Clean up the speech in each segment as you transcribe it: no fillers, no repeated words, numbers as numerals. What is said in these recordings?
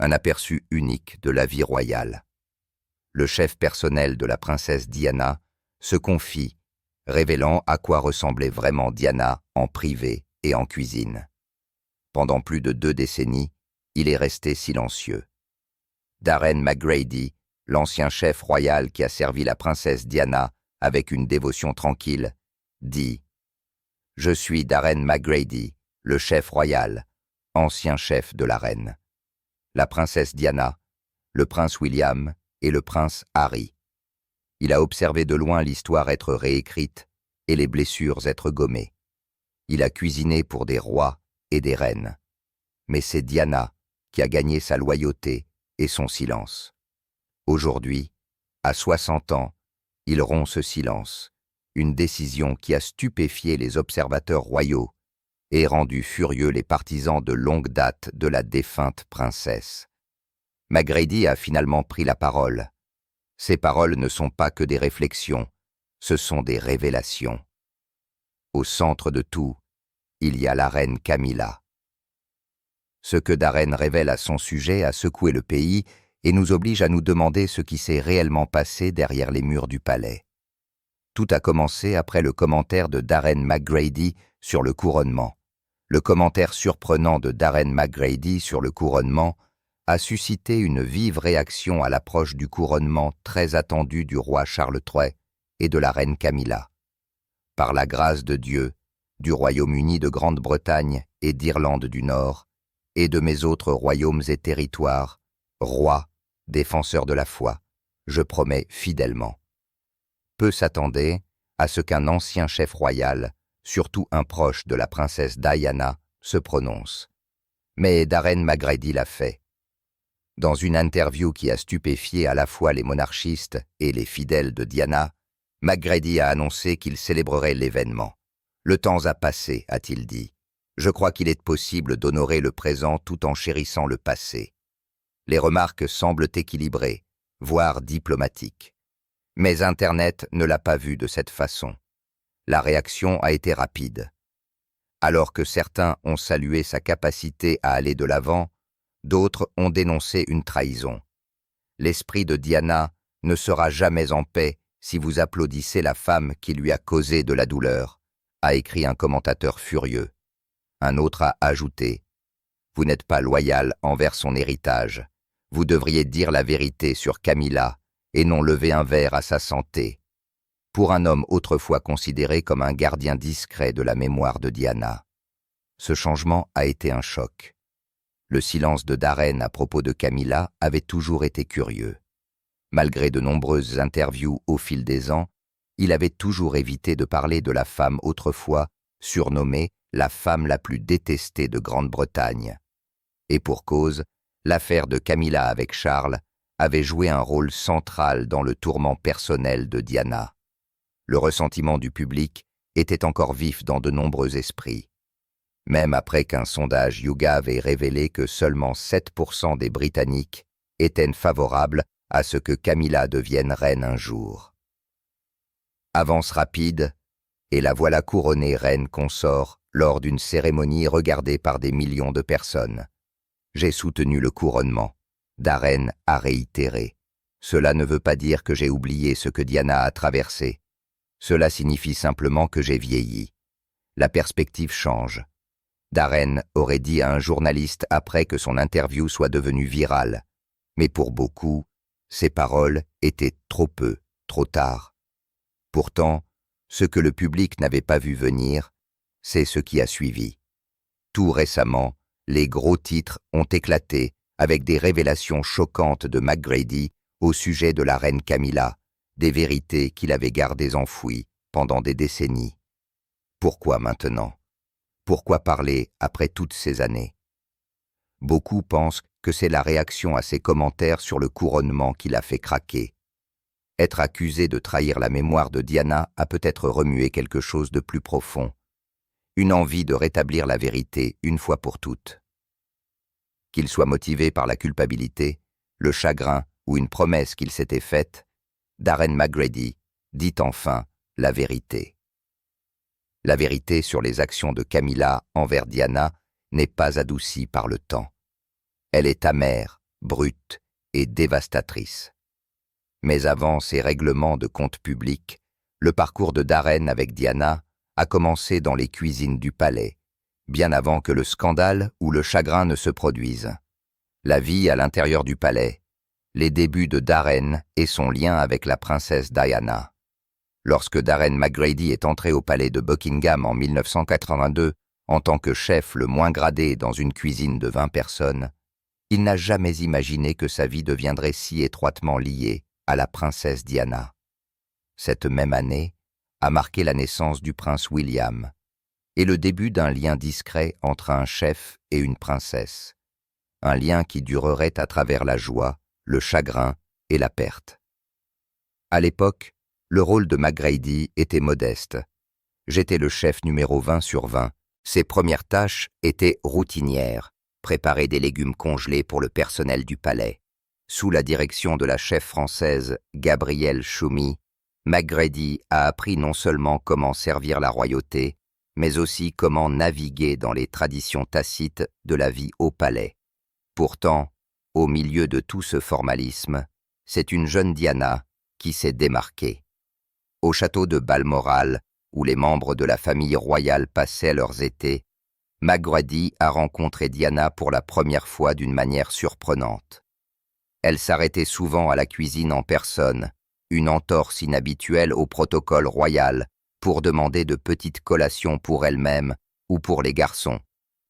un aperçu unique de la vie royale. Le chef personnel de la princesse Diana se confie, révélant à quoi ressemblait vraiment Diana en privé et en cuisine. Pendant plus de 2 décennies, il est resté silencieux. Darren McGrady, l'ancien chef royal qui a servi la princesse Diana avec une dévotion tranquille, dit « Je suis Darren McGrady, le chef royal, ancien chef de la reine. La princesse Diana, le prince William et le prince Harry. Il a observé de loin l'histoire être réécrite et les blessures être gommées. Il a cuisiné pour des rois et des reines. Mais c'est Diana qui a gagné sa loyauté et son silence. Aujourd'hui, à 60 ans, il rompt ce silence, une décision qui a stupéfié les observateurs royaux et rendu furieux les partisans de longue date de la défunte princesse. McGrady a finalement pris la parole. Ces paroles ne sont pas que des réflexions, ce sont des révélations. Au centre de tout, il y a la reine Camilla. Ce que Darren révèle à son sujet a secoué le pays et nous oblige à nous demander ce qui s'est réellement passé derrière les murs du palais. Tout a commencé après le commentaire de Darren McGrady sur le couronnement. Le commentaire surprenant de Darren McGrady sur le couronnement a suscité une vive réaction à l'approche du couronnement très attendu du roi Charles III et de la reine Camilla. Par la grâce de Dieu, du Royaume-Uni de Grande-Bretagne et d'Irlande du Nord, et de mes autres royaumes et territoires, rois, défenseurs de la foi, je promets fidèlement. Peu s'attendaient à ce qu'un ancien chef royal, surtout un proche de la princesse Diana, se prononce. Mais Darren McGrady l'a fait. Dans une interview qui a stupéfié à la fois les monarchistes et les fidèles de Diana, McGrady a annoncé qu'il célébrerait l'événement. « Le temps a passé », a-t-il dit. « Je crois qu'il est possible d'honorer le présent tout en chérissant le passé. » Les remarques semblent équilibrées, voire diplomatiques. Mais Internet ne l'a pas vu de cette façon. La réaction a été rapide. Alors que certains ont salué sa capacité à aller de l'avant, d'autres ont dénoncé une trahison. L'esprit de Diana ne sera jamais en paix si vous applaudissez la femme qui lui a causé de la douleur, a écrit un commentateur furieux. Un autre a ajouté « Vous n'êtes pas loyal envers son héritage. Vous devriez dire la vérité sur Camilla et non lever un verre à sa santé. » Pour un homme autrefois considéré comme un gardien discret de la mémoire de Diana. Ce changement a été un choc. Le silence de Darren à propos de Camilla avait toujours été curieux. Malgré de nombreuses interviews au fil des ans, il avait toujours évité de parler de la femme autrefois surnommée la femme la plus détestée de Grande-Bretagne. Et pour cause, l'affaire de Camilla avec Charles avait joué un rôle central dans le tourment personnel de Diana. Le ressentiment du public était encore vif dans de nombreux esprits. Même après qu'un sondage YouGov ait révélé que seulement 7% des Britanniques étaient favorables à ce que Camilla devienne reine un jour. Avance rapide, et la voilà couronnée reine consort lors d'une cérémonie regardée par des millions de personnes. J'ai soutenu le couronnement. Darren a réitéré. Cela ne veut pas dire que j'ai oublié ce que Diana a traversé. Cela signifie simplement que j'ai vieilli. La perspective change. Darren aurait dit à un journaliste après que son interview soit devenue virale. Mais pour beaucoup, ces paroles étaient trop peu, trop tard. Pourtant, ce que le public n'avait pas vu venir, c'est ce qui a suivi. Tout récemment, les gros titres ont éclaté avec des révélations choquantes de McGrady au sujet de la reine Camilla, des vérités qu'il avait gardées enfouies pendant des décennies. Pourquoi maintenant? Pourquoi parler après toutes ces années? Beaucoup pensent que c'est la réaction à ses commentaires sur le couronnement qui l'a fait craquer. Être accusé de trahir la mémoire de Diana a peut-être remué quelque chose de plus profond, une envie de rétablir la vérité une fois pour toutes. Qu'il soit motivé par la culpabilité, le chagrin ou une promesse qu'il s'était faite, Darren McGrady dit enfin la vérité. La vérité sur les actions de Camilla envers Diana n'est pas adoucie par le temps. Elle est amère, brute et dévastatrice. Mais avant ces règlements de compte public, le parcours de Darren avec Diana a commencé dans les cuisines du palais, bien avant que le scandale ou le chagrin ne se produisent. La vie à l'intérieur du palais, les débuts de Darren et son lien avec la princesse Diana. Lorsque Darren McGrady est entré au palais de Buckingham en 1982 en tant que chef le moins gradé dans une cuisine de 20 personnes, il n'a jamais imaginé que sa vie deviendrait si étroitement liée à la princesse Diana. Cette même année a marqué la naissance du prince William et le début d'un lien discret entre un chef et une princesse, un lien qui durerait à travers la joie, le chagrin et la perte. À l'époque, le rôle de McGrady était modeste. J'étais le chef numéro 20 sur 20. Ses premières tâches étaient routinières, préparer des légumes congelés pour le personnel du palais. Sous la direction de la chef française Gabrielle Choumi, McGrady a appris non seulement comment servir la royauté, mais aussi comment naviguer dans les traditions tacites de la vie au palais. Pourtant, au milieu de tout ce formalisme, c'est une jeune Diana qui s'est démarquée. Au château de Balmoral, où les membres de la famille royale passaient leurs étés, McGrady a rencontré Diana pour la première fois d'une manière surprenante. Elle s'arrêtait souvent à la cuisine en personne, une entorse inhabituelle au protocole royal, pour demander de petites collations pour elle-même ou pour les garçons,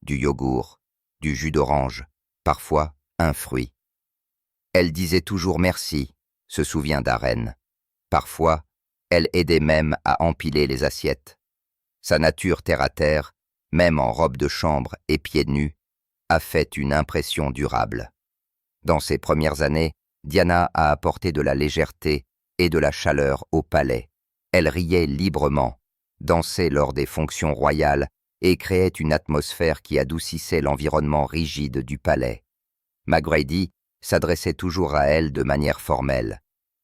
du yogourt, du jus d'orange, parfois un fruit. Elle disait toujours merci, se souvient Darren. Parfois, elle aidait même à empiler les assiettes. Sa nature terre-à-terre, même en robe de chambre et pieds nus, a fait une impression durable. Dans ses premières années, Diana a apporté de la légèreté et de la chaleur au palais. Elle riait librement, dansait lors des fonctions royales et créait une atmosphère qui adoucissait l'environnement rigide du palais. McGrady s'adressait toujours à elle de manière formelle,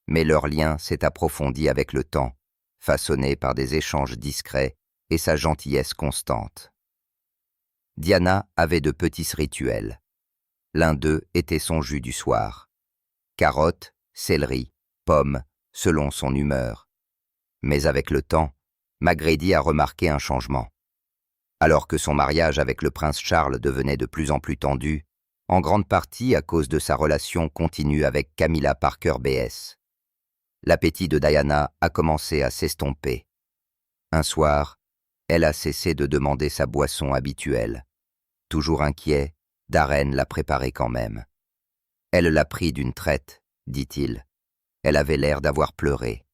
mais leur lien s'est approfondi avec le temps, façonné par des échanges discrets et sa gentillesse constante. Diana avait de petits rituels. L'un d'eux était son jus du soir. Carottes, céleri, pommes, selon son humeur. Mais avec le temps, McGrady a remarqué un changement. Alors que son mariage avec le prince Charles devenait de plus en plus tendu, en grande partie à cause de sa relation continue avec Camilla Parker B.S. L'appétit de Diana a commencé à s'estomper. Un soir, elle a cessé de demander sa boisson habituelle. Toujours inquiet, Darren l'a préparée quand même. Elle l'a pris d'une traite, dit-il. Elle avait l'air d'avoir pleuré.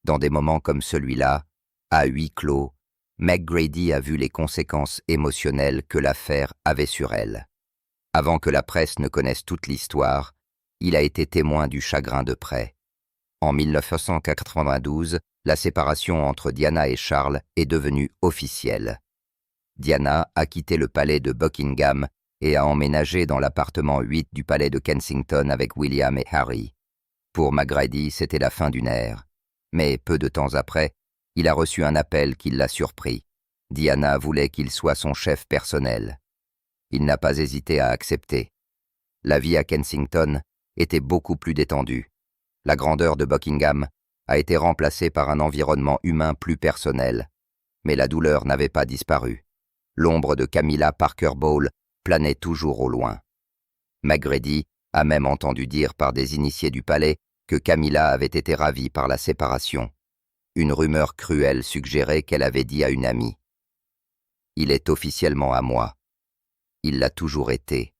Dans des moments comme celui-là, à huis clos, McGrady a vu les conséquences émotionnelles que l'affaire avait sur elle. Avant que la presse ne connaisse toute l'histoire, il a été témoin du chagrin de près. En 1992, la séparation entre Diana et Charles est devenue officielle. Diana a quitté le palais de Buckingham et a emménagé dans l'appartement 8 du palais de Kensington avec William et Harry. Pour McGrady, c'était la fin d'une ère. Mais peu de temps après, il a reçu un appel qui l'a surpris. Diana voulait qu'il soit son chef personnel. Il n'a pas hésité à accepter. La vie à Kensington était beaucoup plus détendue. La grandeur de Buckingham a été remplacée par un environnement humain plus personnel. Mais la douleur n'avait pas disparu. L'ombre de Camilla Parker Bowles planait toujours au loin. McGrady a même entendu dire par des initiés du palais que Camilla avait été ravie par la séparation. Une rumeur cruelle suggérait qu'elle avait dit à une amie « Il est officiellement à moi. Il l'a toujours été. »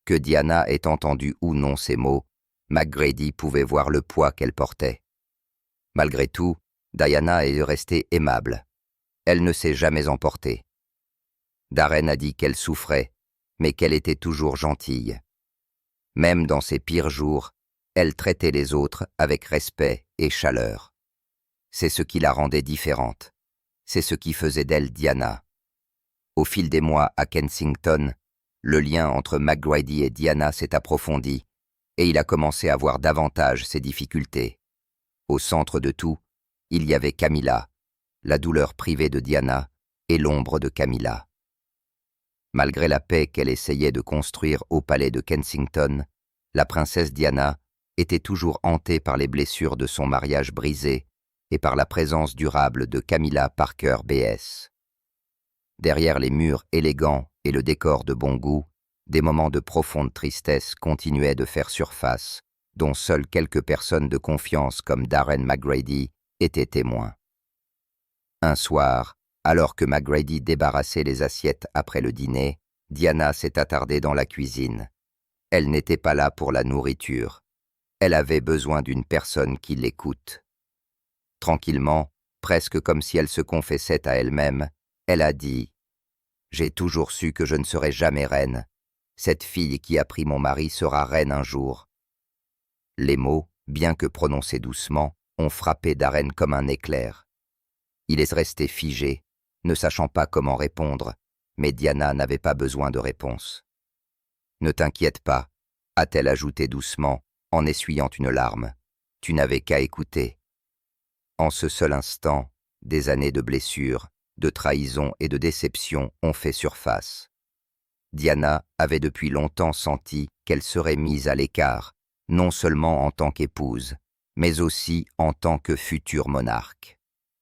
Que Diana ait entendu ou non ces mots, McGrady pouvait voir le poids qu'elle portait. Malgré tout, Diana est restée aimable. Elle ne s'est jamais emportée. Darren a dit qu'elle souffrait, mais qu'elle était toujours gentille. Même dans ses pires jours, elle traitait les autres avec respect et chaleur. C'est ce qui la rendait différente. C'est ce qui faisait d'elle Diana. Au fil des mois à Kensington, le lien entre McGrady et Diana s'est approfondi et il a commencé à voir davantage ses difficultés. Au centre de tout, il y avait Camilla, la douleur privée de Diana et l'ombre de Camilla. Malgré la paix qu'elle essayait de construire au palais de Kensington, la princesse Diana était toujours hantée par les blessures de son mariage brisé et par la présence durable de Camilla Parker B.S. Derrière les murs élégants et le décor de bon goût, des moments de profonde tristesse continuaient de faire surface, dont seules quelques personnes de confiance comme Darren McGrady étaient témoins. Un soir, alors que McGrady débarrassait les assiettes après le dîner, Diana s'est attardée dans la cuisine. Elle n'était pas là pour la nourriture. Elle avait besoin d'une personne qui l'écoute. Tranquillement, presque comme si elle se confessait à elle-même, elle a dit « J'ai toujours su que je ne serai jamais reine. Cette fille qui a pris mon mari sera reine un jour. » Les mots, bien que prononcés doucement, ont frappé Darren comme un éclair. Il est resté figé, ne sachant pas comment répondre, mais Diana n'avait pas besoin de réponse. « Ne t'inquiète pas, » a-t-elle ajouté doucement, en essuyant une larme. « Tu n'avais qu'à écouter. » En ce seul instant, des années de blessures, de trahison et de déception ont fait surface. Diana avait depuis longtemps senti qu'elle serait mise à l'écart, non seulement en tant qu'épouse, mais aussi en tant que futur monarque.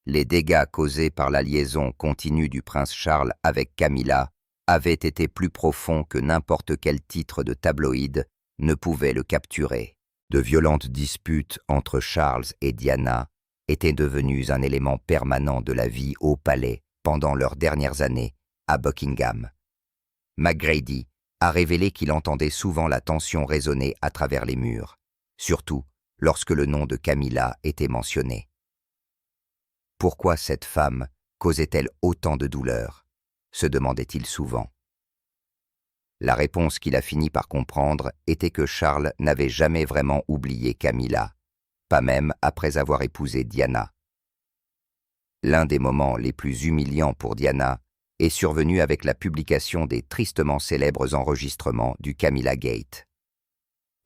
Les dégâts causés par la liaison continue du prince Charles avec Camilla avaient été plus profonds que n'importe quel titre de tabloïd ne pouvait le capturer. De violentes disputes entre Charles et Diana étaient devenues un élément permanent de la vie au palais pendant leurs dernières années à Buckingham. McGrady a révélé qu'il entendait souvent la tension résonner à travers les murs, surtout lorsque le nom de Camilla était mentionné. Pourquoi cette femme causait-elle autant de douleur, se demandait-il souvent. La réponse qu'il a fini par comprendre était que Charles n'avait jamais vraiment oublié Camilla, pas même après avoir épousé Diana. L'un des moments les plus humiliants pour Diana est survenu avec la publication des tristement célèbres enregistrements du Camilla Gate.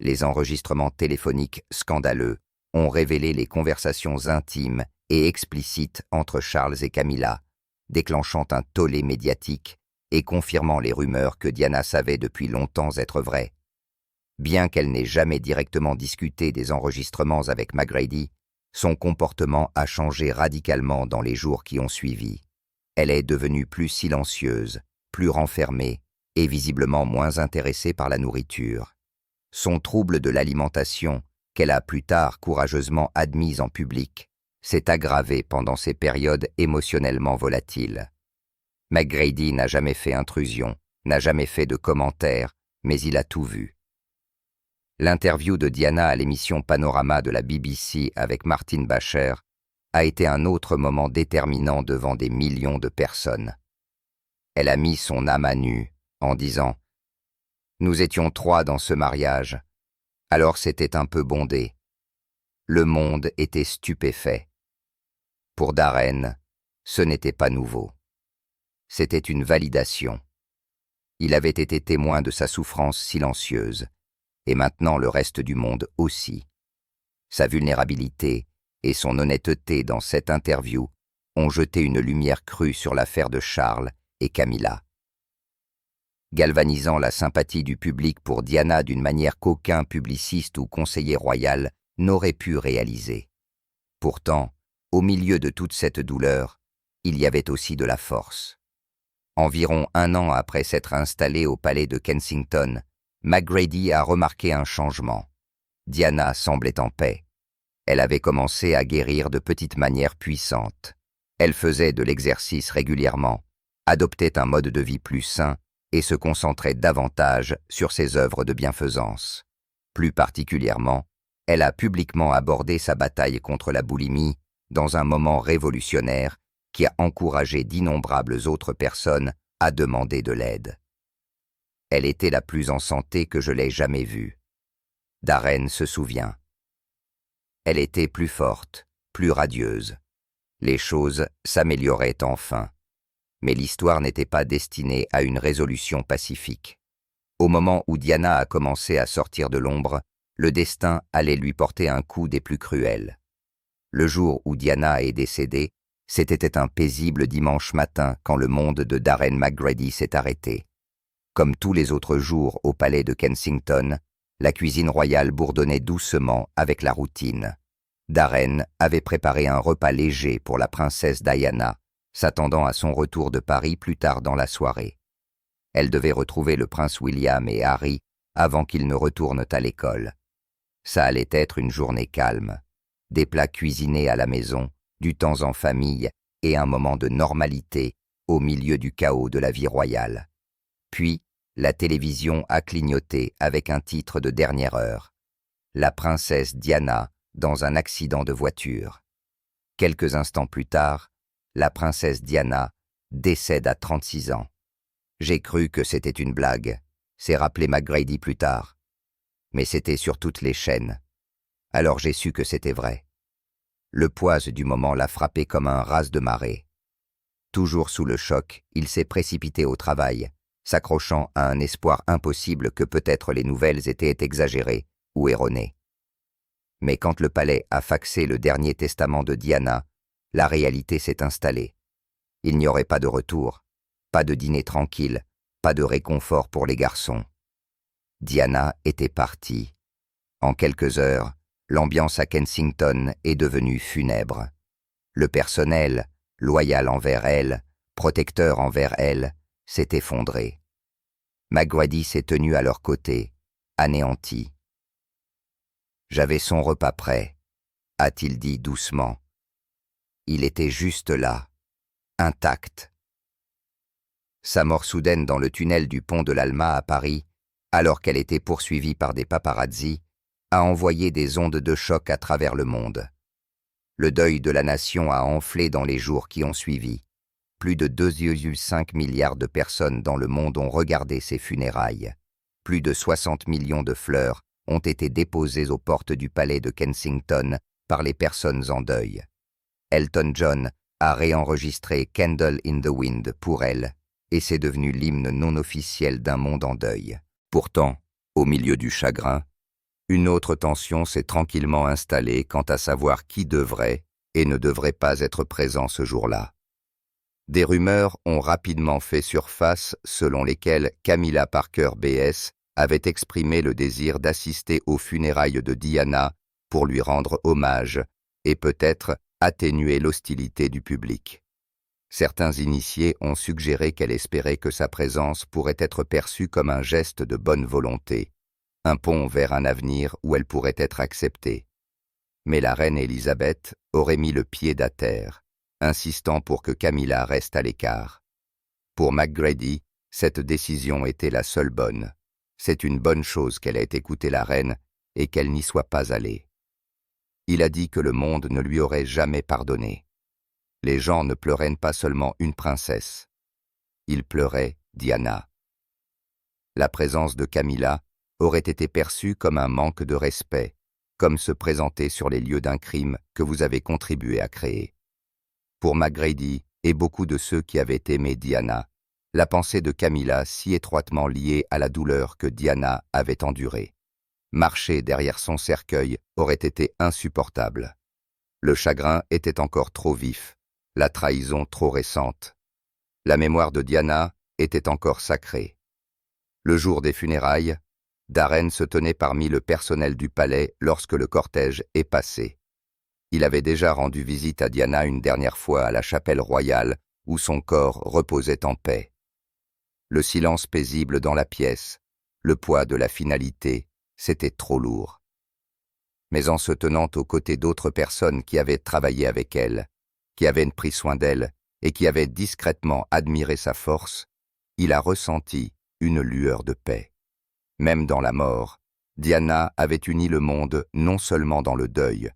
Les enregistrements téléphoniques scandaleux ont révélé les conversations intimes et explicites entre Charles et Camilla, déclenchant un tollé médiatique et confirmant les rumeurs que Diana savait depuis longtemps être vraies. Bien qu'elle n'ait jamais directement discuté des enregistrements avec McGrady, son comportement a changé radicalement dans les jours qui ont suivi. Elle est devenue plus silencieuse, plus renfermée et visiblement moins intéressée par la nourriture. Son trouble de l'alimentation, qu'elle a plus tard courageusement admise en public, s'est aggravé pendant ces périodes émotionnellement volatiles. McGrady n'a jamais fait intrusion, n'a jamais fait de commentaires, mais il a tout vu. L'interview de Diana à l'émission Panorama de la BBC avec Martin Bacher a été un autre moment déterminant devant des millions de personnes. Elle a mis son âme à nu en disant « Nous étions 3 dans ce mariage, alors c'était un peu bondé. Le monde était stupéfait. Pour Darren, ce n'était pas nouveau. C'était une validation. Il avait été témoin de sa souffrance silencieuse, et maintenant le reste du monde aussi. Sa vulnérabilité et son honnêteté dans cette interview ont jeté une lumière crue sur l'affaire de Charles et Camilla. Galvanisant la sympathie du public pour Diana d'une manière qu'aucun publiciste ou conseiller royal n'aurait pu réaliser. Pourtant, au milieu de toute cette douleur, il y avait aussi de la force. Environ 1 an après s'être installé au palais de Kensington, McGrady a remarqué un changement. Diana semblait en paix. Elle avait commencé à guérir de petites manières puissantes. Elle faisait de l'exercice régulièrement, adoptait un mode de vie plus sain et se concentrait davantage sur ses œuvres de bienfaisance. Plus particulièrement, elle a publiquement abordé sa bataille contre la boulimie dans un moment révolutionnaire qui a encouragé d'innombrables autres personnes à demander de l'aide. Elle était la plus en santé que je l'ai jamais vue. Darren se souvient. Elle était plus forte, plus radieuse. Les choses s'amélioraient enfin. Mais l'histoire n'était pas destinée à une résolution pacifique. Au moment où Diana a commencé à sortir de l'ombre, le destin allait lui porter un coup des plus cruels. Le jour où Diana est décédée, c'était un paisible dimanche matin quand le monde de Darren McGrady s'est arrêté. Comme tous les autres jours au palais de Kensington, la cuisine royale bourdonnait doucement avec la routine. Darren avait préparé un repas léger pour la princesse Diana, s'attendant à son retour de Paris plus tard dans la soirée. Elle devait retrouver le prince William et Harry avant qu'ils ne retournent à l'école. Ça allait être une journée calme. Des plats cuisinés à la maison, du temps en famille et un moment de normalité au milieu du chaos de la vie royale. Puis, la télévision a clignoté avec un titre de dernière heure. La princesse Diana dans un accident de voiture. Quelques instants plus tard, la princesse Diana décède à 36 ans. J'ai cru que c'était une blague, s'est rappelé McGrady plus tard. Mais c'était sur toutes les chaînes. Alors j'ai su que c'était vrai. Le poids du moment l'a frappé comme un raz de marée. Toujours sous le choc, il s'est précipité au travail, s'accrochant à un espoir impossible que peut-être les nouvelles étaient exagérées ou erronées. Mais quand le palais a faxé le dernier testament de Diana, la réalité s'est installée. Il n'y aurait pas de retour, pas de dîner tranquille, pas de réconfort pour les garçons. Diana était partie. En quelques heures, l'ambiance à Kensington est devenue funèbre. Le personnel, loyal envers elle, protecteur envers elle, s'est effondré. McGrady s'est tenu à leur côté, anéanti. « J'avais son repas prêt », a-t-il dit doucement. Il était juste là, intact. Sa mort soudaine dans le tunnel du pont de l'Alma à Paris, alors qu'elle était poursuivie par des paparazzis, a envoyé des ondes de choc à travers le monde. Le deuil de la nation a enflé dans les jours qui ont suivi. Plus de 2,5 milliards de personnes dans le monde ont regardé ces funérailles. Plus de 60 millions de fleurs ont été déposées aux portes du palais de Kensington par les personnes en deuil. Elton John a réenregistré « Candle in the Wind » pour elle, et c'est devenu l'hymne non officiel d'un monde en deuil. Pourtant, au milieu du chagrin, une autre tension s'est tranquillement installée quant à savoir qui devrait et ne devrait pas être présent ce jour-là. Des rumeurs ont rapidement fait surface selon lesquelles Camilla Parker B.S. avait exprimé le désir d'assister aux funérailles de Diana pour lui rendre hommage et peut-être atténuer l'hostilité du public. Certains initiés ont suggéré qu'elle espérait que sa présence pourrait être perçue comme un geste de bonne volonté, un pont vers un avenir où elle pourrait être acceptée. Mais la reine Élisabeth aurait mis le pied à terre, insistant pour que Camilla reste à l'écart. Pour McGrady, cette décision était la seule bonne. C'est une bonne chose qu'elle ait écouté la reine et qu'elle n'y soit pas allée. Il a dit que le monde ne lui aurait jamais pardonné. Les gens ne pleuraient pas seulement une princesse. Ils pleuraient Diana. La présence de Camilla aurait été perçue comme un manque de respect, comme se présenter sur les lieux d'un crime que vous avez contribué à créer. Pour McGrady et beaucoup de ceux qui avaient aimé Diana, la pensée de Camilla si étroitement liée à la douleur que Diana avait endurée. Marcher derrière son cercueil aurait été insupportable. Le chagrin était encore trop vif, la trahison trop récente. La mémoire de Diana était encore sacrée. Le jour des funérailles, Darren se tenait parmi le personnel du palais lorsque le cortège est passé. Il avait déjà rendu visite à Diana une dernière fois à la chapelle royale où son corps reposait en paix. Le silence paisible dans la pièce, le poids de la finalité, c'était trop lourd. Mais en se tenant aux côtés d'autres personnes qui avaient travaillé avec elle, qui avaient pris soin d'elle et qui avaient discrètement admiré sa force, il a ressenti une lueur de paix. Même dans la mort, Diana avait uni le monde non seulement dans le deuil,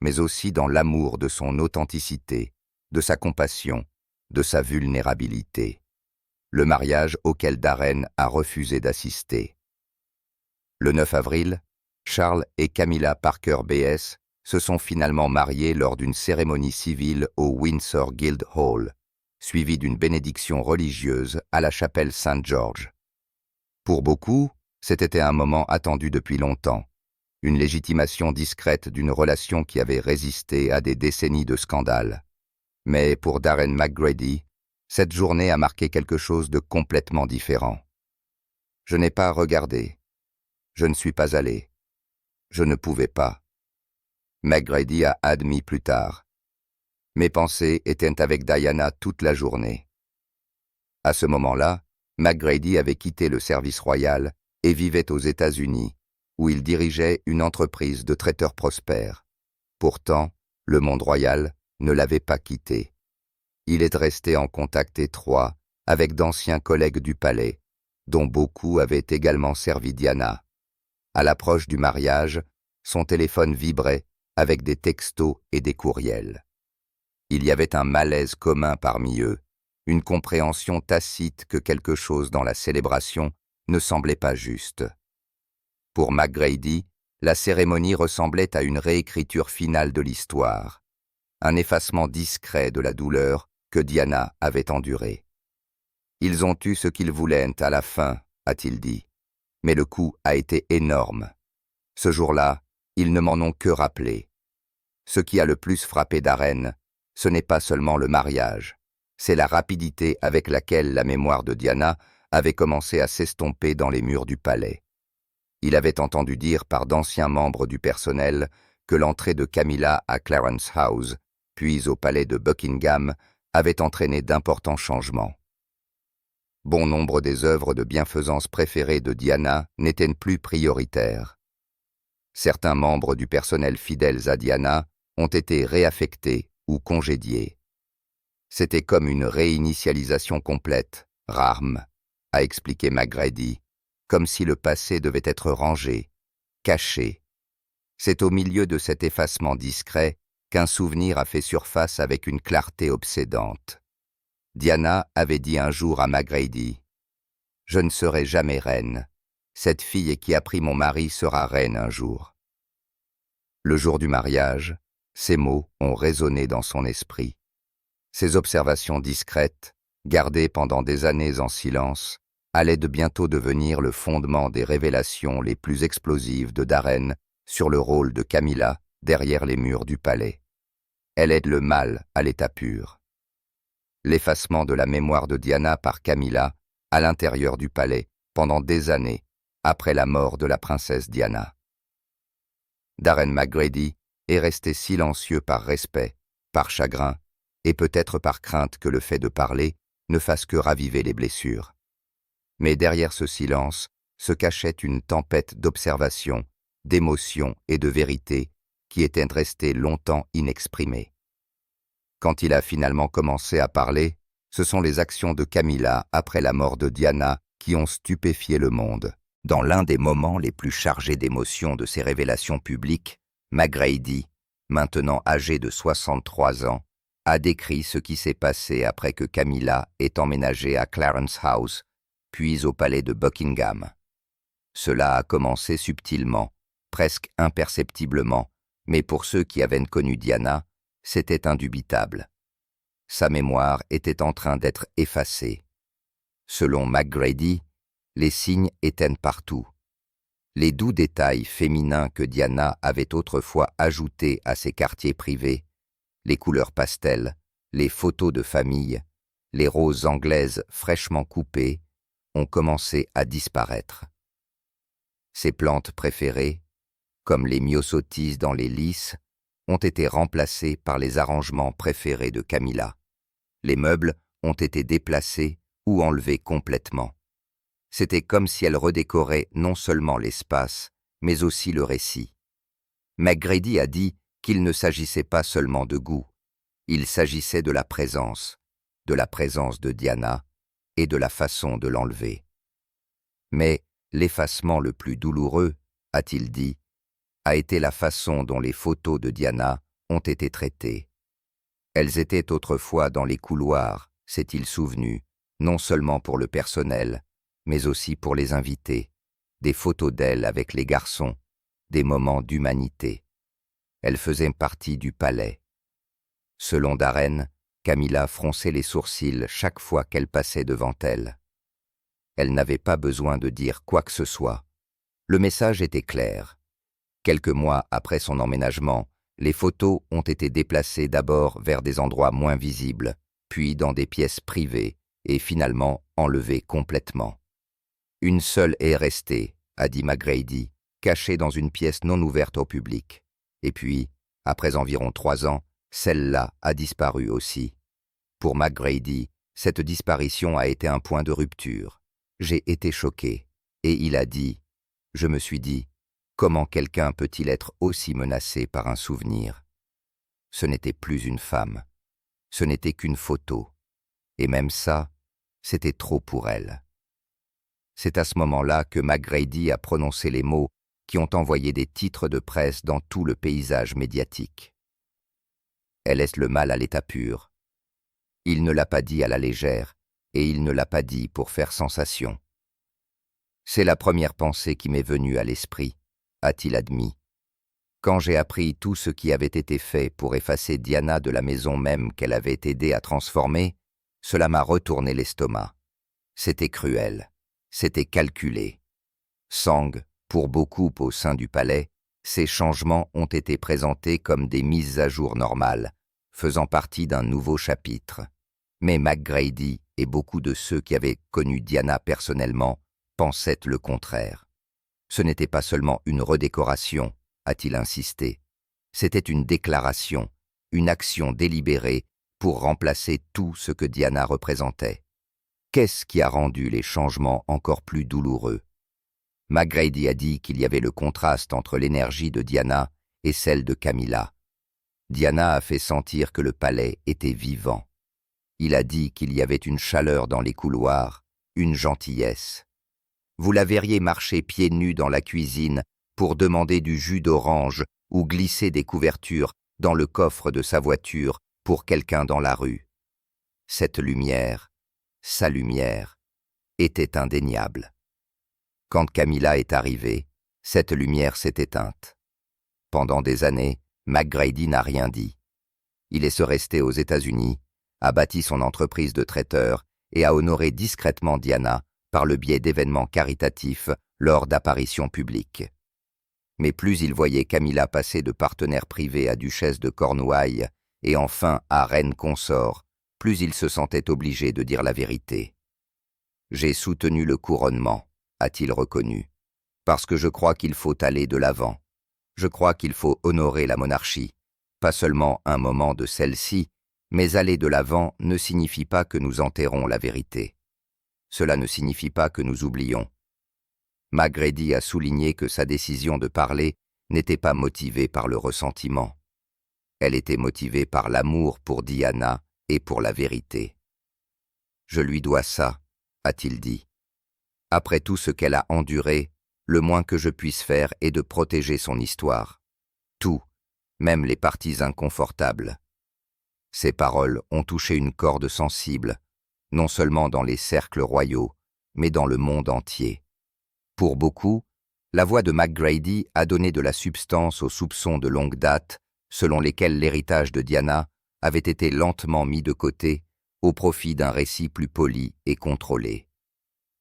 mais aussi dans l'amour de son authenticité, de sa compassion, de sa vulnérabilité. Le mariage auquel Darren a refusé d'assister. Le 9 avril, Charles et Camilla Parker B.S. se sont finalement mariés lors d'une cérémonie civile au Windsor Guildhall, suivie d'une bénédiction religieuse à la chapelle Saint-George. Pour beaucoup, c'était un moment attendu depuis longtemps, une légitimation discrète d'une relation qui avait résisté à des décennies de scandales. Mais pour Darren McGrady, cette journée a marqué quelque chose de complètement différent. Je n'ai pas regardé. Je ne suis pas allé. Je ne pouvais pas. McGrady a admis plus tard. Mes pensées étaient avec Diana toute la journée. À ce moment-là, McGrady avait quitté le service royal et vivait aux États-Unis, où il dirigeait une entreprise de traiteurs prospères. Pourtant, le monde royal ne l'avait pas quitté. Il est resté en contact étroit avec d'anciens collègues du palais, dont beaucoup avaient également servi Diana. À l'approche du mariage, son téléphone vibrait avec des textos et des courriels. Il y avait un malaise commun parmi eux, une compréhension tacite que quelque chose dans la célébration ne semblait pas juste. Pour McGrady, la cérémonie ressemblait à une réécriture finale de l'histoire, un effacement discret de la douleur que Diana avait endurée. Ils ont eu ce qu'ils voulaient à la fin, a-t-il dit, mais le coup a été énorme. Ce jour-là, ils ne m'en ont que rappelé. Ce qui a le plus frappé Darren, ce n'est pas seulement le mariage, c'est la rapidité avec laquelle la mémoire de Diana avait commencé à s'estomper dans les murs du palais. Il avait entendu dire par d'anciens membres du personnel que l'entrée de Camilla à Clarence House, puis au palais de Buckingham, avait entraîné d'importants changements. Bon nombre des œuvres de bienfaisance préférées de Diana n'étaient plus prioritaires. Certains membres du personnel fidèles à Diana ont été réaffectés ou congédiés. C'était comme une réinitialisation complète, rarme, a expliqué McGrady, comme si le passé devait être rangé, caché. C'est au milieu de cet effacement discret qu'un souvenir a fait surface avec une clarté obsédante. Diana avait dit un jour à McGrady « Je ne serai jamais reine. Cette fille qui a pris mon mari sera reine un jour. » Le jour du mariage, ces mots ont résonné dans son esprit. Ces observations discrètes, gardées pendant des années en silence, allaient de bientôt devenir le fondement des révélations les plus explosives de Darren sur le rôle de Camilla derrière les murs du palais. Elle est le mal à l'état pur. L'effacement de la mémoire de Diana par Camilla à l'intérieur du palais pendant des années après la mort de la princesse Diana. Darren McGrady est resté silencieux par respect, par chagrin et peut-être par crainte que le fait de parler ne fasse que raviver les blessures. Mais derrière ce silence se cachait une tempête d'observation, d'émotion et de vérité qui était restée longtemps inexprimée. Quand il a finalement commencé à parler, ce sont les actions de Camilla après la mort de Diana qui ont stupéfié le monde. Dans l'un des moments les plus chargés d'émotion de ses révélations publiques, McGrady, maintenant âgé de 63 ans, a décrit ce qui s'est passé après que Camilla ait emménagé à Clarence House, puis au palais de Buckingham. Cela a commencé subtilement, presque imperceptiblement, mais pour ceux qui avaient connu Diana, c'était indubitable. Sa mémoire était en train d'être effacée. Selon McGrady, les signes étaient partout. Les doux détails féminins que Diana avait autrefois ajoutés à ses quartiers privés, les couleurs pastel, les photos de famille, les roses anglaises fraîchement coupées, ont commencé à disparaître. Ses plantes préférées, comme les myosotis dans les lys, ont été remplacées par les arrangements préférés de Camilla. Les meubles ont été déplacés ou enlevés complètement. C'était comme si elle redécorait non seulement l'espace, mais aussi le récit. McGrady a dit qu'il ne s'agissait pas seulement de goût, il s'agissait de la présence de Diana et de la façon de l'enlever. Mais l'effacement le plus douloureux, a-t-il dit, a été la façon dont les photos de Diana ont été traitées. Elles étaient autrefois dans les couloirs, s'est-il souvenu, non seulement pour le personnel, mais aussi pour les invités, des photos d'elle avec les garçons, des moments d'humanité. Elle faisait partie du palais. Selon Darren, Camilla fronçait les sourcils chaque fois qu'elle passait devant elle. Elle n'avait pas besoin de dire quoi que ce soit. Le message était clair. Quelques mois après son emménagement, les photos ont été déplacées d'abord vers des endroits moins visibles, puis dans des pièces privées, et finalement enlevées complètement. Une seule est restée, a dit McGrady, cachée dans une pièce non ouverte au public. Et puis, après environ 3 ans, celle-là a disparu aussi. Pour McGrady, cette disparition a été un point de rupture. J'ai été choqué. Et il a dit, je me suis dit, comment quelqu'un peut-il être aussi menacé par un souvenir? Ce n'était plus une femme. Ce n'était qu'une photo. Et même ça, c'était trop pour elle. C'est à ce moment-là que McGrady a prononcé les mots qui ont envoyé des titres de presse dans tout le paysage médiatique. Elle laisse le mal à l'état pur. Il ne l'a pas dit à la légère, et il ne l'a pas dit pour faire sensation. C'est la première pensée qui m'est venue à l'esprit, a-t-il admis. Quand j'ai appris tout ce qui avait été fait pour effacer Diana de la maison même qu'elle avait aidé à transformer, cela m'a retourné l'estomac. C'était cruel, c'était calculé. Sang, pour beaucoup au sein du palais, ces changements ont été présentés comme des mises à jour normales, faisant partie d'un nouveau chapitre. Mais McGrady et beaucoup de ceux qui avaient connu Diana personnellement pensaient le contraire. Ce n'était pas seulement une redécoration, a-t-il insisté. C'était une déclaration, une action délibérée pour remplacer tout ce que Diana représentait. Qu'est-ce qui a rendu les changements encore plus douloureux? McGrady a dit qu'il y avait le contraste entre l'énergie de Diana et celle de Camilla. Diana a fait sentir que le palais était vivant. Il a dit qu'il y avait une chaleur dans les couloirs, une gentillesse. Vous la verriez marcher pieds nus dans la cuisine pour demander du jus d'orange ou glisser des couvertures dans le coffre de sa voiture pour quelqu'un dans la rue. Cette lumière, sa lumière, était indéniable. Quand Camilla est arrivée, cette lumière s'est éteinte. Pendant des années, McGrady n'a rien dit. Il est resté aux États-Unis, a bâti son entreprise de traiteur et a honoré discrètement Diana par le biais d'événements caritatifs lors d'apparitions publiques. Mais plus il voyait Camilla passer de partenaire privé à duchesse de Cornouailles et enfin à reine consort, plus il se sentait obligé de dire la vérité. « J'ai soutenu le couronnement », a-t-il reconnu, « parce que je crois qu'il faut aller de l'avant. Je crois qu'il faut honorer la monarchie, pas seulement un moment de celle-ci, mais aller de l'avant ne signifie pas que nous enterrons la vérité. Cela ne signifie pas que nous oublions. » McGrady a souligné que sa décision de parler n'était pas motivée par le ressentiment. Elle était motivée par l'amour pour Diana et pour la vérité. « Je lui dois ça », a-t-il dit. « Après tout ce qu'elle a enduré, le moins que je puisse faire est de protéger son histoire. Tout, même les parties inconfortables. » Ces paroles ont touché une corde sensible, non seulement dans les cercles royaux, mais dans le monde entier. Pour beaucoup, la voix de McGrady a donné de la substance aux soupçons de longue date, selon lesquels l'héritage de Diana avait été lentement mis de côté au profit d'un récit plus poli et contrôlé.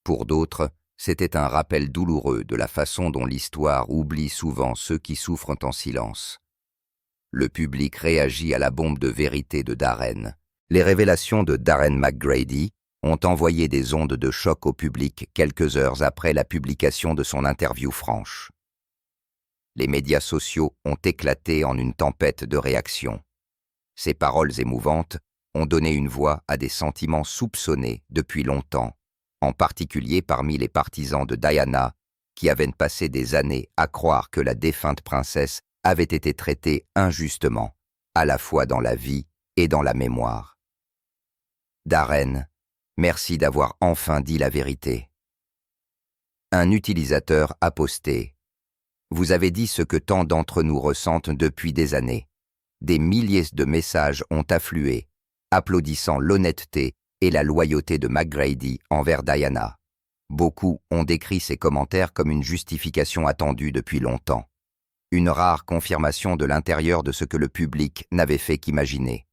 Pour d'autres, c'était un rappel douloureux de la façon dont l'histoire oublie souvent ceux qui souffrent en silence. Le public réagit à la bombe de vérité de Darren. Les révélations de Darren McGrady ont envoyé des ondes de choc au public quelques heures après la publication de son interview franche. Les médias sociaux ont éclaté en une tempête de réactions. Ces paroles émouvantes ont donné une voix à des sentiments soupçonnés depuis longtemps, en particulier parmi les partisans de Diana, qui avaient passé des années à croire que la défunte princesse avait été traitée injustement, à la fois dans la vie et dans la mémoire. Darren, merci d'avoir enfin dit la vérité. Un utilisateur a posté « Vous avez dit ce que tant d'entre nous ressentent depuis des années. Des milliers de messages ont afflué, applaudissant l'honnêteté et la loyauté de McGrady envers Diana. Beaucoup ont décrit ces commentaires comme une justification attendue depuis longtemps. Une rare confirmation de l'intérieur de ce que le public n'avait fait qu'imaginer.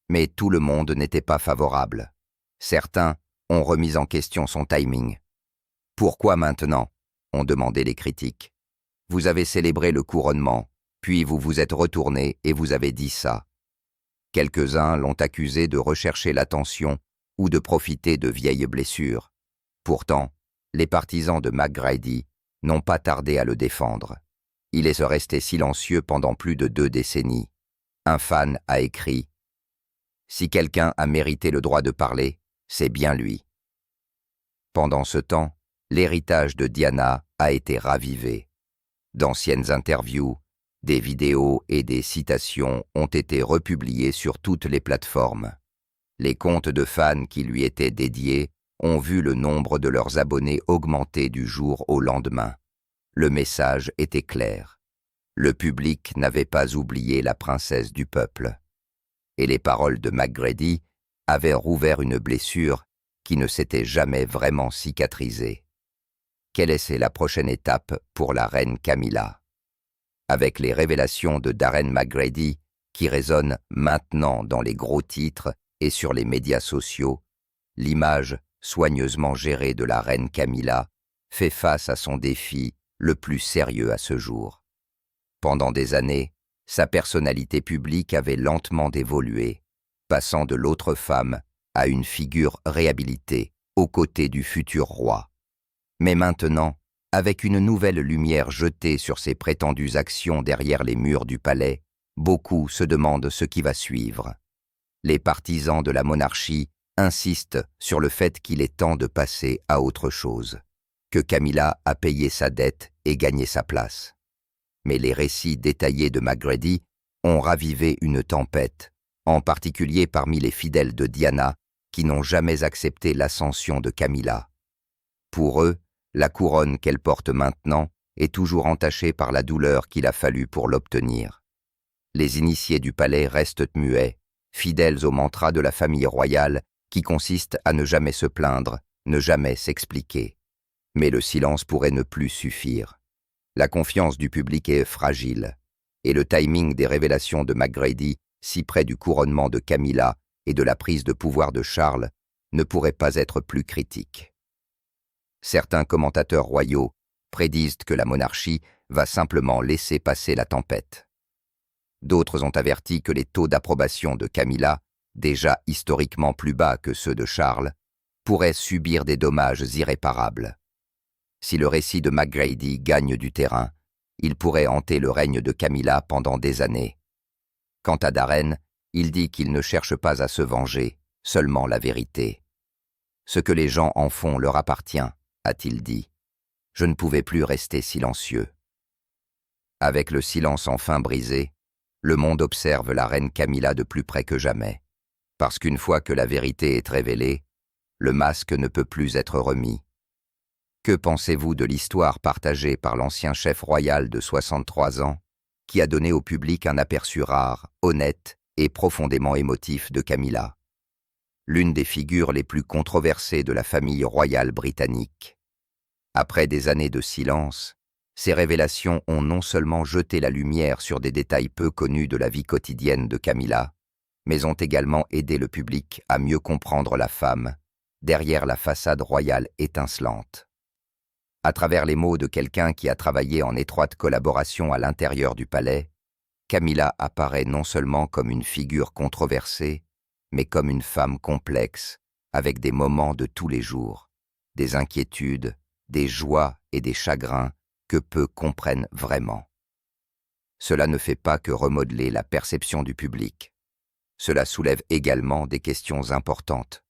Mais tout le monde n'était pas favorable. Certains ont remis en question son timing. « Pourquoi maintenant ?» ont demandé les critiques. « Vous avez célébré le couronnement, puis vous vous êtes retourné et vous avez dit ça. » Quelques-uns l'ont accusé de rechercher l'attention ou de profiter de vieilles blessures. Pourtant, Les partisans de McGrady n'ont pas tardé à le défendre. Il est resté silencieux pendant plus de 2 décennies. Un fan a écrit « Si quelqu'un a mérité le droit de parler, c'est bien lui ». Pendant ce temps, l'héritage de Diana a été ravivé. D'anciennes interviews, des vidéos et des citations ont été republiées sur toutes les plateformes. Les comptes de fans qui lui étaient dédiés ont vu le nombre de leurs abonnés augmenter du jour au lendemain. Le message était clair. Le public n'avait pas oublié la princesse du peuple. Et les paroles de McGrady avaient rouvert une blessure qui ne s'était jamais vraiment cicatrisée. Quelle est la prochaine étape pour la reine Camilla? Avec les révélations de Darren McGrady, qui résonnent maintenant dans les gros titres et sur les médias sociaux, l'image soigneusement gérée de la reine Camilla fait face à son défi le plus sérieux à ce jour. Pendant des années, sa personnalité publique avait lentement évolué, passant de l'autre femme à une figure réhabilitée aux côtés du futur roi. Mais maintenant, avec une nouvelle lumière jetée sur ses prétendues actions derrière les murs du palais, beaucoup se demandent ce qui va suivre. Les partisans de la monarchie insistent sur le fait qu'il est temps de passer à autre chose, que Camilla a payé sa dette et gagné sa place. Mais les récits détaillés de McGrady ont ravivé une tempête, en particulier parmi les fidèles de Diana qui n'ont jamais accepté l'ascension de Camilla. Pour eux, la couronne qu'elle porte maintenant est toujours entachée par la douleur qu'il a fallu pour l'obtenir. Les initiés du palais restent muets, fidèles au mantra de la famille royale qui consiste à ne jamais se plaindre, ne jamais s'expliquer. Mais le silence pourrait ne plus suffire. La confiance du public est fragile, et le timing des révélations de McGrady, si près du couronnement de Camilla et de la prise de pouvoir de Charles, ne pourrait pas être plus critique. Certains commentateurs royaux prédisent que la monarchie va simplement laisser passer la tempête. D'autres ont averti que les taux d'approbation de Camilla, déjà historiquement plus bas que ceux de Charles, pourraient subir des dommages irréparables. Si le récit de McGrady gagne du terrain, il pourrait hanter le règne de Camilla pendant des années. Quant à Darren, il dit qu'il ne cherche pas à se venger, seulement la vérité. Ce que les gens en font leur appartient, a-t-il dit. Je ne pouvais plus rester silencieux. Avec le silence enfin brisé, le monde observe la reine Camilla de plus près que jamais. Parce qu'une fois que la vérité est révélée, le masque ne peut plus être remis. Que pensez-vous de l'histoire partagée par l'ancien chef royal de 63 ans, qui a donné au public un aperçu rare, honnête et profondément émotif de Camilla, l'une des figures les plus controversées de la famille royale britannique? Après des années de silence, ces révélations ont non seulement jeté la lumière sur des détails peu connus de la vie quotidienne de Camilla, mais ont également aidé le public à mieux comprendre la femme, derrière la façade royale étincelante. À travers les mots de quelqu'un qui a travaillé en étroite collaboration à l'intérieur du palais, Camilla apparaît non seulement comme une figure controversée, mais comme une femme complexe, avec des moments de tous les jours, des inquiétudes, des joies et des chagrins que peu comprennent vraiment. Cela ne fait pas que remodeler la perception du public. Cela soulève également des questions importantes.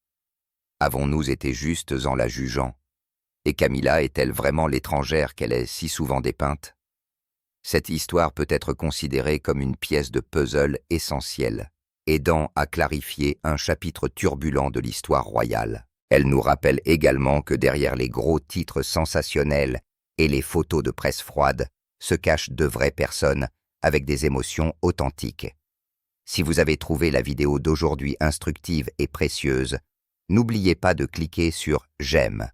Avons-nous été justes en la jugeant? Et Camilla est-elle vraiment l'étrangère qu'elle est si souvent dépeinte? Cette histoire peut être considérée comme une pièce de puzzle essentielle, aidant à clarifier un chapitre turbulent de l'histoire royale. Elle nous rappelle également que derrière les gros titres sensationnels et les photos de presse froide se cachent de vraies personnes avec des émotions authentiques. Si vous avez trouvé la vidéo d'aujourd'hui instructive et précieuse, n'oubliez pas de cliquer sur « J'aime »,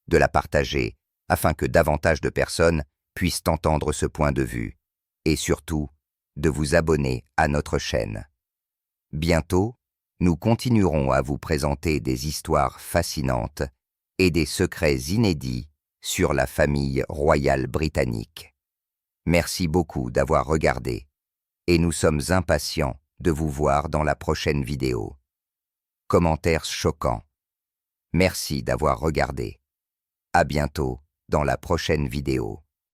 de la partager afin que davantage de personnes puissent entendre ce point de vue et surtout de vous abonner à notre chaîne. Bientôt, nous continuerons à vous présenter des histoires fascinantes et des secrets inédits sur la famille royale britannique. Merci beaucoup d'avoir regardé et nous sommes impatients de vous voir dans la prochaine vidéo. Commentaires choquants. Merci d'avoir regardé. À bientôt dans la prochaine vidéo.